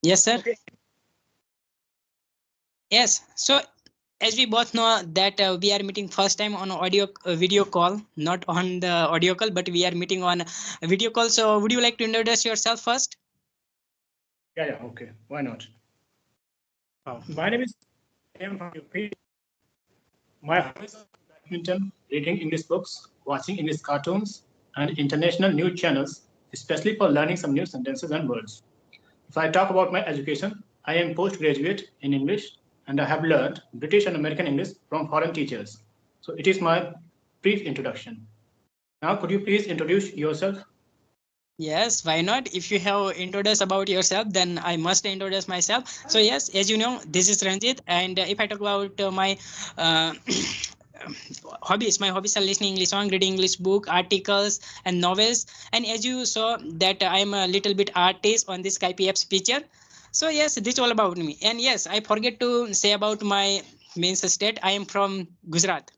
Yes, sir. Okay. Yes. So as we both know that we are meeting first time on audio video call, not on the audio call, but we are meeting on a video call. So would you like to introduce yourself first? Yeah. Okay. Why not? Oh. My name is I am from UP. My hobbies are badminton, reading English books, watching English cartoons, and international news channels, especially for learning some new sentences and words. If I talk about my education, I am postgraduate in English and I have learned British and American English from foreign teachers. So it is my brief introduction. Now, could you please introduce yourself? Yes, why not? If you have introduced about yourself, then I must introduce myself. So yes, as you know, this is Ranjit, and if I talk about my uh, my hobbies are listening English song, reading English book, articles, and novels. And as you saw, that I am a little bit artist on this Skype apps picture. So yes, this is all about me. And yes, I forget to say about my main state. I am from Gujarat.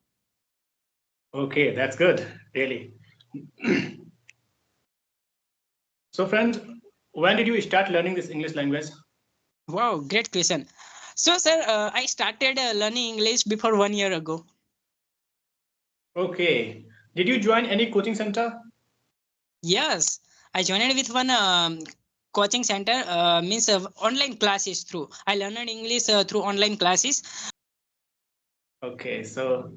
Okay, that's good, really. So, friends, when did you start learning this English language? Wow, great question. So, sir, I started learning English before 1 year ago. Okay. Did you join any coaching center? Yes, I joined with one coaching center. Means online classes through. I learned English through online classes. Okay, so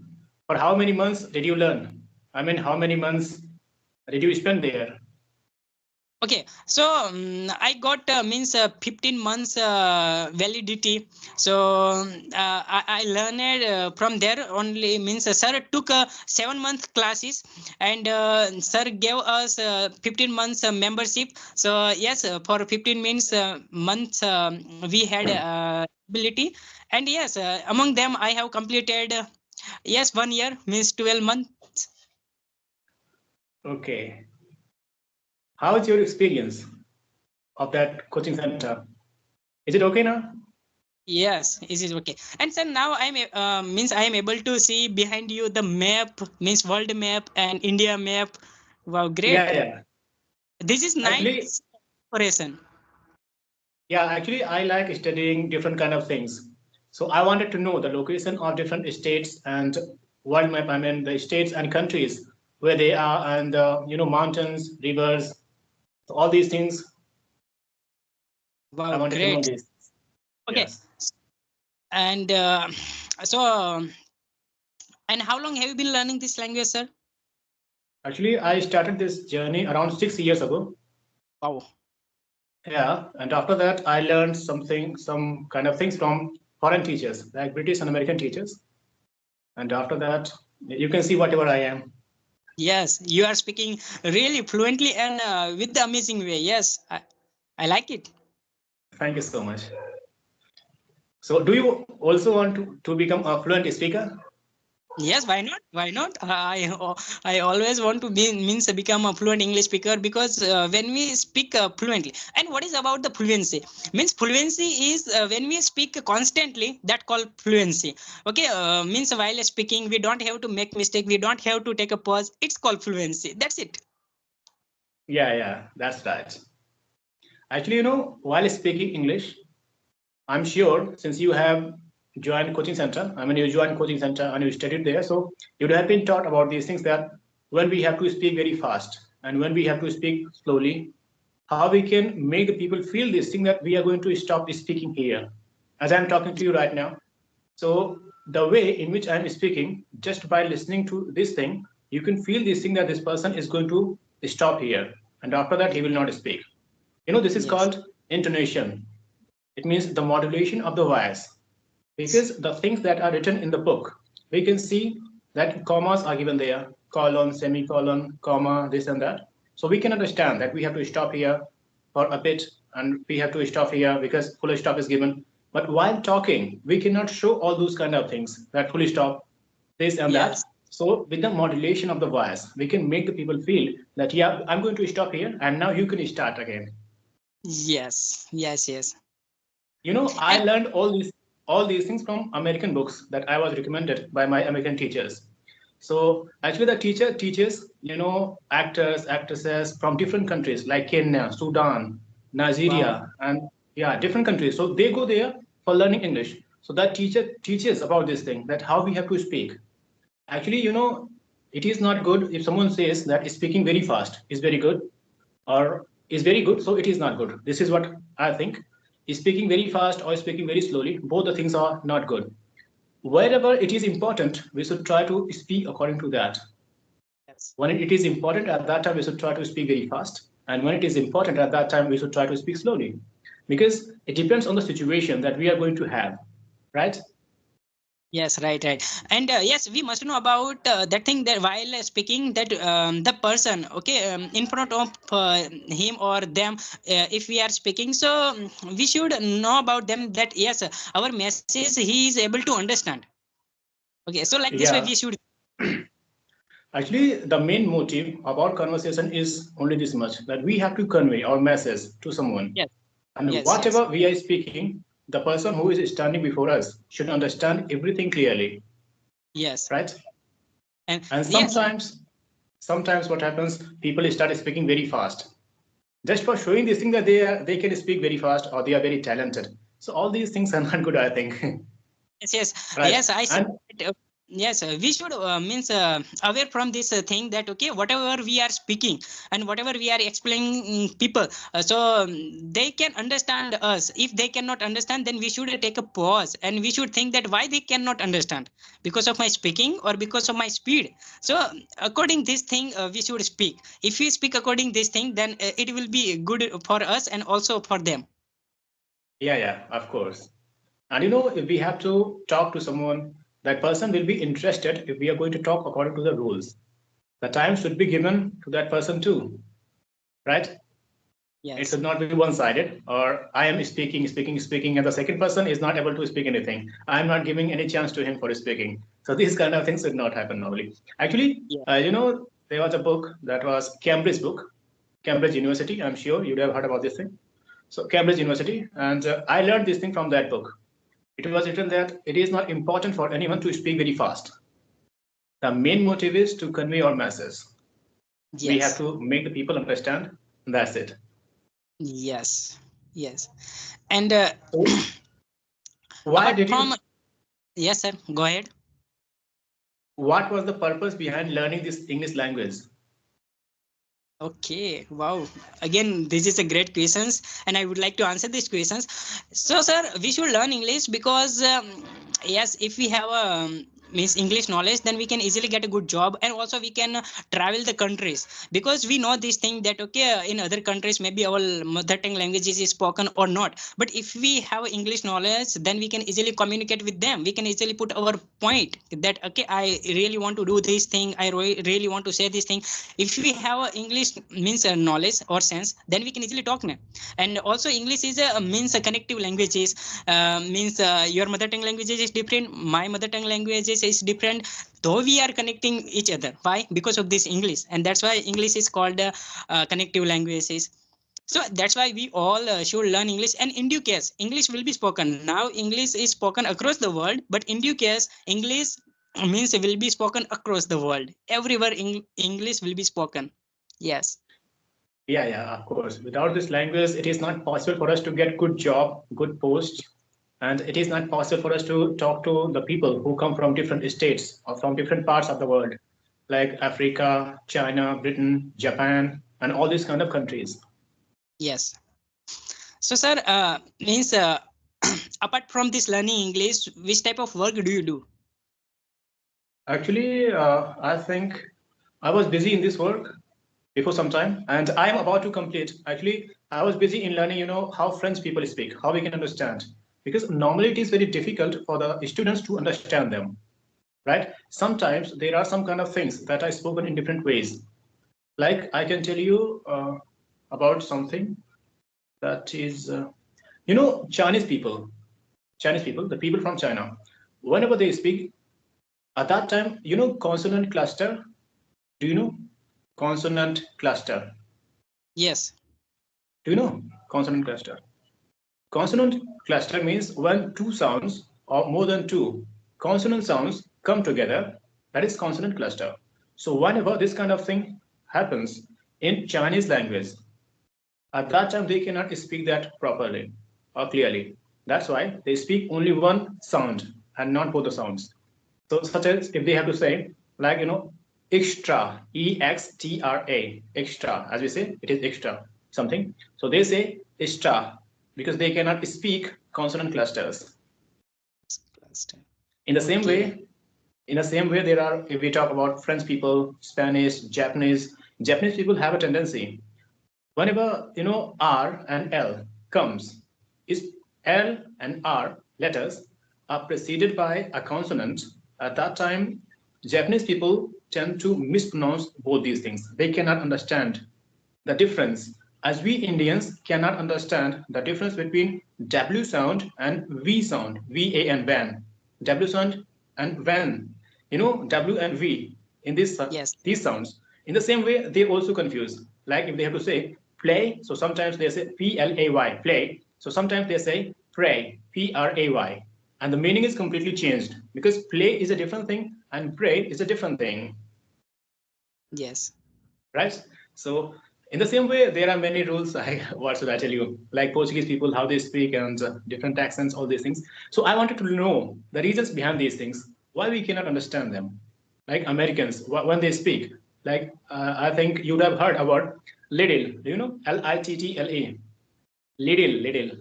for how many months did you learn? I mean, how many months did you spend there? Okay, so I got means 15 months validity. So I learned from there only. Means sir took 7 month classes, and sir gave us 15 months membership. So yes, for 15 months we had ability, and yes, among them I have completed yes 1 year means 12 months. Okay. How is your experience of that coaching center? Is it okay now? Yes, it is okay. And sir, now means I am able to see behind you the map, means world map and India map. Wow, Yeah, great. yeah. This is Actually, nice operation. yeah, actually, I like studying different kind of things. So I wanted to know the location of different states and world map. I mean, the states and countries where they are, and mountains, rivers, all these things. I Wow, wanted to know great. this. Okay, Yes. and so and how long have you been learning this language, sir? Actually, I started this journey around 6 years ago. Wow. Yeah, and after that, I learned some kind of things from foreign teachers, like British and American teachers. And after that, you can see whatever I am. Yes, you are speaking really fluently and with the amazing way. Yes, I like it. Thank you so much. So, do you also want to become a fluent speaker? Yes, why not? Why not? I always want to be means become a fluent English speaker because when we speak fluently, and what is about the fluency? Means fluency is when we speak constantly. That called fluency. Okay, means while speaking, we don't have to make mistake. We don't have to take a pause. It's called fluency. That's it. Yeah, that's right. Actually, while speaking English, I'm sure since you have joined coaching center, I mean, you joined coaching center and you studied there, so you would have been taught about these things that when we have to speak very fast and when we have to speak slowly, how we can make the people feel this thing that we are going to stop speaking here as I'm talking to you right now. So the way in which I'm speaking, just by listening to this thing, you can feel this thing that this person is going to stop here, and after that he will not speak. This is Yes. called intonation. It means the modulation of the voice. Because the things that are written in the book, we can see that commas are given there, colon, semicolon, comma, this and that. So we can understand that we have to stop here for a bit and we have to stop here because full stop is given. But while talking, we cannot show all those kind of things, that full stop, this and that. Yes. So with the modulation of the voice, we can make the people feel that, yeah, I'm going to stop here and now you can start again. Yes. Yes. Yes. I And learned all these things from American books that I was recommended by my American teachers. So actually, the teacher teaches actors, actresses from different countries like Kenya, Sudan, wow. Nigeria, and Yeah, different countries. So they go there for learning English. So that teacher teaches about this thing, that how we have to speak. Actually, it is not good if someone says that speaking very fast is very good or is very good, so it is not good. This is what I think. Speaking very fast or speaking very slowly, both the things are not good. Wherever it is important, we should try to speak according to that. Yes. When it is important at that time, we should try to speak very fast. And when it is important at that time, we should try to speak slowly. Because it depends on the situation that we are going to have, right? Yes, right, right. And yes, we must know about that thing, that while speaking, that the person, okay, in front of him or them, if we are speaking, so we should know about them, that yes, our message he is able to understand. Okay, so like this way Yeah. we should. Actually, the main motive of our conversation is only this much, that we have to convey our message to someone. Yes, And yes, yes, whatever we are speaking, the person who is standing before us should understand everything clearly, yes, right? and And yes, sometimes what happens, people start speaking very fast, just for showing this thing that they can speak very fast or they are very talented. So all these things are not good, I think. yes, yes, Right. yes, I see And it, yes, we should means aware from this thing, that okay, whatever we are speaking and whatever we are explaining people, so they can understand us. If they cannot understand, then we should take a pause and we should think that why they cannot understand, because of my speaking or because of my speed. So according this thing, we should speak. If we speak according this thing, then it will be good for us and also for them. yeah, of course. And if we have to talk to someone, that person will be interested if we are going to talk according to the rules. The time should be given to that person too, right? It Yes, should not be one-sided, or I am speaking, and the second person is not able to speak anything. I am not giving any chance to him for speaking. So these kind of things should not happen normally. Actually, yeah, there was a book that was Cambridge book, Cambridge University. I'm sure you'd have heard about this thing. So Cambridge University, and I learned this thing from that book. It was written that it is not important for anyone to speak very fast. The main motive is to convey our message. We have yes, to make the people understand. And that's it. yes, yes. And So why apart did from, you? yes, sir, go ahead. What was the purpose behind learning this English language? Okay, wow. Again, this is a great questions, and I would like to answer these questions. So, sir, we should learn English because yes, if we have a means English knowledge, then we can easily get a good job, and also we can travel the countries, because we know this thing that okay, in other countries maybe our mother tongue languages is spoken or not, but if we have English knowledge, then we can easily communicate with them. We can easily put our point that okay, I really want to do this thing, I really want to say this thing. If we have a English means knowledge or sense, then we can easily talk now. And also English is a means a connective languages, means your mother tongue languages is different, my mother tongue languages is different, though we are connecting each other. Why? Because of this English, and that's why English is called connective languages. So that's why we all should learn English. And in due case English will be spoken. Now English is spoken across the world, but in due case English means will be spoken across the world. Everywhere English will be spoken. Yes. Yeah, of course. Without this language, it is not possible for us to get good job, good post, and it is not possible for us to talk to the people who come from different states or from different parts of the world, like Africa, China, Britain, Japan, and all these kind of countries. Yes. So sir, means apart from this learning English, which type of work do you do? Actually, I think I was busy in this work before some time, and I am about to complete. Actually, I was busy in learning, how French people speak, how we can understand, because normally it is very difficult for the students to understand them, right? Sometimes there are some kind of things that are spoken in different ways. Like I can tell you about something that is, Chinese people, the people from China, whenever they speak, at that time, consonant cluster. Do you know consonant cluster? Yes. Do you know consonant cluster? Consonant cluster means when two sounds or more than two consonant sounds come together, that is consonant cluster. So whenever this kind of thing happens in Chinese language, at that time they cannot speak that properly. or clearly. That's why they speak only one sound and not both the sounds. So such as if they have to say, like, extra, extra, extra, as we say, it is extra something. So they say extra because they cannot speak consonant clusters. Cluster. In the same Okay. way, there are, if we talk about French people, Spanish, Japanese people have a tendency, whenever R and L comes, is L and R letters are preceded by a consonant. At that time, Japanese people tend to mispronounce both these things. They cannot understand the difference, as we Indians cannot understand the difference between W sound and V sound, V-A-N, van, W sound and van, W and V in Yes. these sounds. In the same way, they also confuse. Like if they have to say play, so sometimes they say P-L-A-Y, play. So sometimes they say pray, P-R-A-Y. And the meaning is completely changed because play is a different thing and pray is a different thing. Yes. Right? So in the same way, there are many rules. What should I tell you? Like Portuguese people, how they speak and different accents, all these things. So I wanted to know the reasons behind these things, why we cannot understand them. Like Americans, when they speak, like I think you would have heard about little, Little, little, little.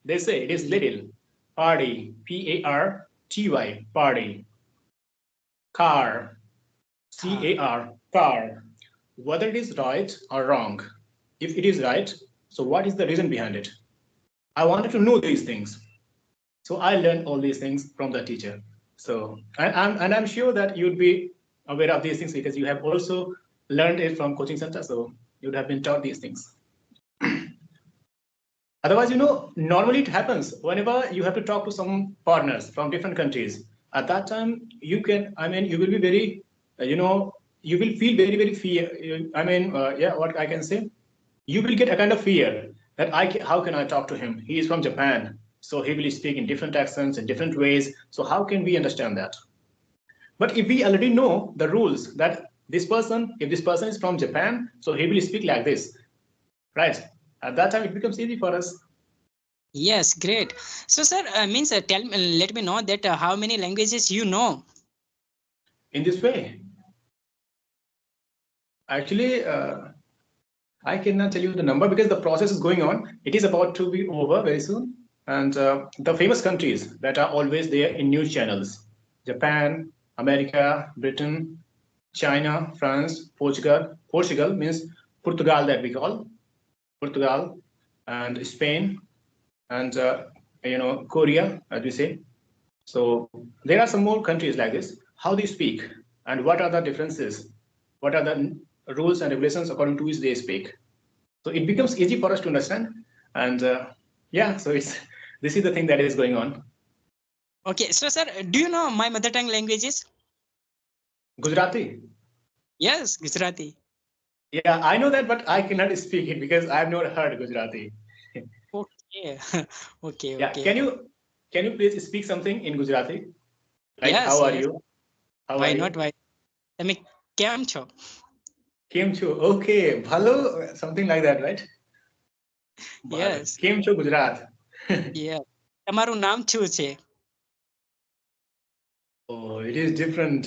They say it is little. Party, Party, party. Car, Car. CAR, car. Whether it is right or wrong. If it is right, so what is the reason behind it? I wanted to know these things. So I learned all these things from the teacher. So I'm sure that you'd be aware of these things because you have also learned it from coaching center. So you'd have been taught these things. Otherwise, normally it happens whenever you have to talk to some partners from different countries. At that time, you will be very, you will feel very, very fear. What I can say, you will get a kind of fear that how can I talk to him? He is from Japan, so he will speak in different accents in different ways. So how can we understand that? But if we already know the rules that if this person is from Japan, so he will speak like this, right? At that time, it becomes easy for us. Yes, great. So, sir, tell me, let me know that how many languages you know. In this way, actually, I cannot tell you the number because the process is going on. It is about to be over very soon. And the famous countries that are always there in news channels: Japan, America, Britain, China, France, Portugal. Portugal means Portugal, that we call Portugal, and Spain, and Korea, as we say. So there are some more countries like this. How they speak and what are the differences? What are the rules and regulations according to which they speak? So it becomes easy for us to understand. And so this is the thing that is going on. Okay, so sir, do you know my mother tongue languages? Gujarati. Yes, Gujarati. Yeah, I know that, but I cannot speak it because I've never heard Gujarati. Okay, okay, Yeah, okay. can you please speak something in Gujarati? Like Yes, how are yes. you? How Why are not? you? Why? તમે કેમ છો? Kim Chu. Okay, bhalo, something like that, right? Bhalo. Yes. Kim Chu, Gujarat. Yeah. તમારું નામ શું છે? Oh, it is different.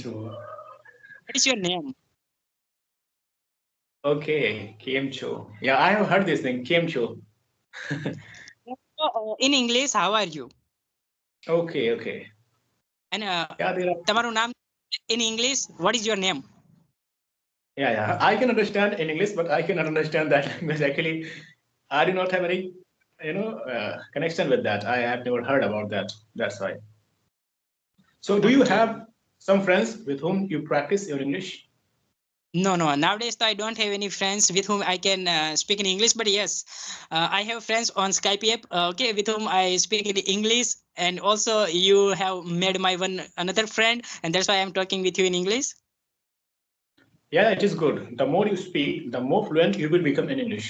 What is your name? Okay, Kim Chu. Yeah, I have heard this thing, Kim Chu. In English, how are you? Okay, okay. And Yeah, there are. તમારું નામ in English, what is your name? Yeah. I can understand in English, but I cannot understand that language. Actually, I do not have any, connection with that. I have never heard about that. That's why. So, do you Okay. have some friends with whom you practice your English? No, no. Nowadays, I don't have any friends with whom I can speak in English. But yes, I have friends on Skype app. Okay, with whom I speak in English. And also, you have made my another friend, and that's why I'm talking with you in English. Yeah, it is good. The more you speak, the more fluent you will become in English.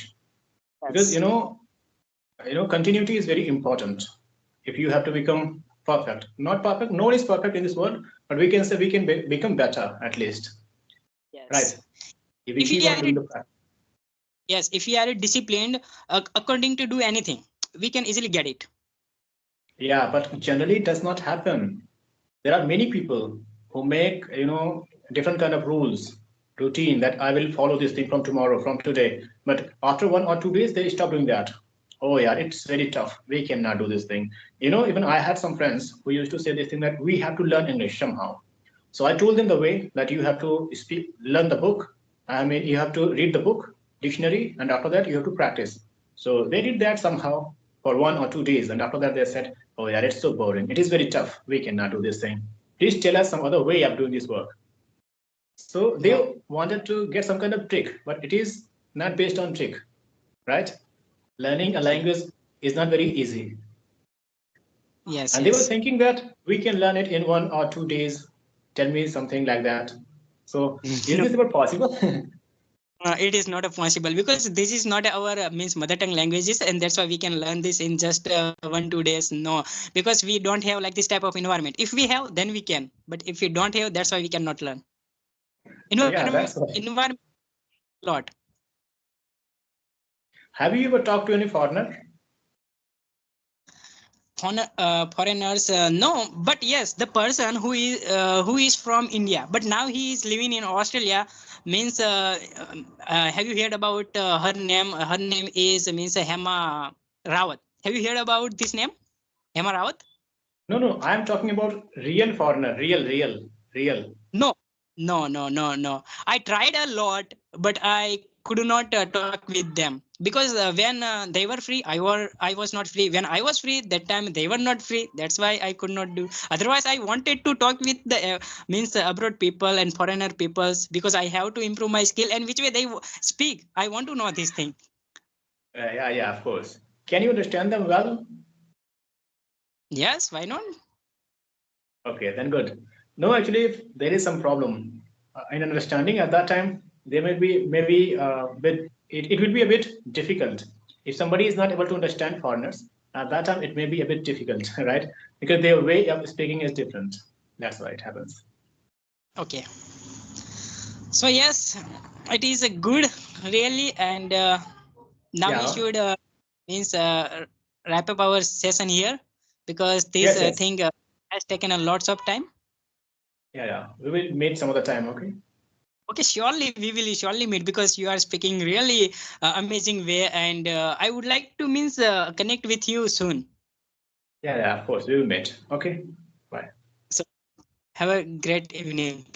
Because Yes. continuity is very important. If you have to become perfect, not perfect, no one is perfect in this world, but we can say we can become better at least, right? Yes. If we If keep we on are doing the practice. yes, if we are disciplined according to do anything, we can easily get it. Yeah, but generally it does not happen. There are many people who make, different kind of rules, routine that I will follow this thing from tomorrow, from today. But after 1 or 2 days, they stop doing that. Oh yeah, it's very tough. We cannot do this thing. Even I had some friends who used to say this thing that we have to learn English somehow. So I told them the way that you have to learn the book. I mean, you have to read the book, dictionary, and after that you have to practice. So they did that somehow for 1 or 2 days, and after that they said, "Oh yeah, it's so boring. It is very tough. We cannot do this thing. Please tell us some other way of doing this work." So they Wow. wanted to get some kind of trick, but it is not based on trick, right? Learning a Okay. language is not very easy, Yes, and they were yes. thinking that we can learn it in 1 or 2 days. Tell me something like that. So is No, this ever possible? it is not a possible because this is not our means mother tongue languages, and that's why we can learn this in just 1 2 days. No, because we don't have like this type of environment. If we have, then we can. But if we don't have, that's why we cannot learn. Yeah, that's right. Environment lot. Have you ever talked to any foreigner? Foreigners, no, but yes, the person who is from India but now he is living in Australia means have you heard about her name is means Hema Rawat. Have you heard about this name, Hema Rawat? No, no, I am talking about real foreigner, real. No, no. I tried a lot, but I could not talk with them because when they were free, I was not free. When I was free, that time they were not free. That's why I could not do. Otherwise, I wanted to talk with the means abroad people and foreigner peoples because I have to improve my skill and which way they speak. I want to know this thing. Yeah, of course. Can you understand them well? Yes, why not? Okay, then good. No, actually, if there is some problem in understanding at that time, there may be maybe it will be a bit difficult. If somebody is not able to understand foreigners, at that time it may be a bit difficult, right? Because their way of speaking is different. That's why it happens. Okay. So yes, it is a good really, and now we Yeah. should means wrap up our session here because this Yes, yes. thing has taken a lots of time. Yeah. We will meet some other time, okay? Okay, surely we will surely meet because you are speaking really amazing way, and I would like to means connect with you soon. Yeah, of course. We will meet. Okay. Bye. So have a great evening.